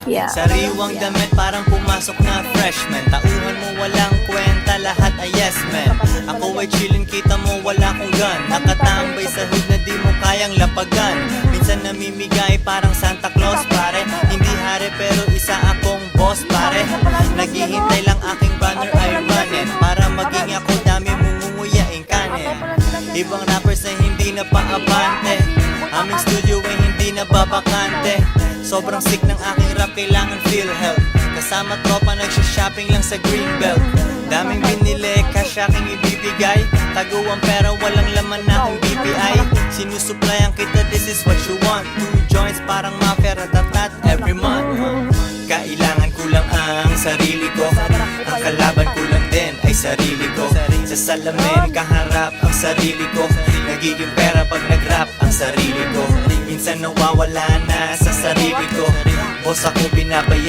Yeah. Sariwang damit parang pumasok na freshman. Tauhan mo walang kwenta, lahat ay yes man. Ako ay chillin, kita mo wala kong gun. Nakatambay sa hood na di mo kayang lapagan. Minsan namimigay parang Santa Claus pare. Hindi hari pero isa akong boss pare. Naghihintay lang aking banner ay running. Para maging ako dami mungunguyain kanin. Ibang rappers na hindi na paabante. Aming studio ay hindi na babakante. Sobrang sick ng aking rap, kailangan feel help. Kasama tropa, nagsha-shopping lang sa Greenbelt. Daming binili, cash aking ibibigay. Taguang pera, walang laman na akong BPI. Sinusuplayan kita, this is what you want. 2 joints, parang mafia, ratatat every month. Kailangan ko lang ang sarili ko. Ang kalaban ko lang din ay sarili ko. Sa salamin, kaharap ang sarili ko. Nagiging pera pag nag-rap ang sarili ko. Minsan nawawala na sa sarili ko. Boss ako binabaya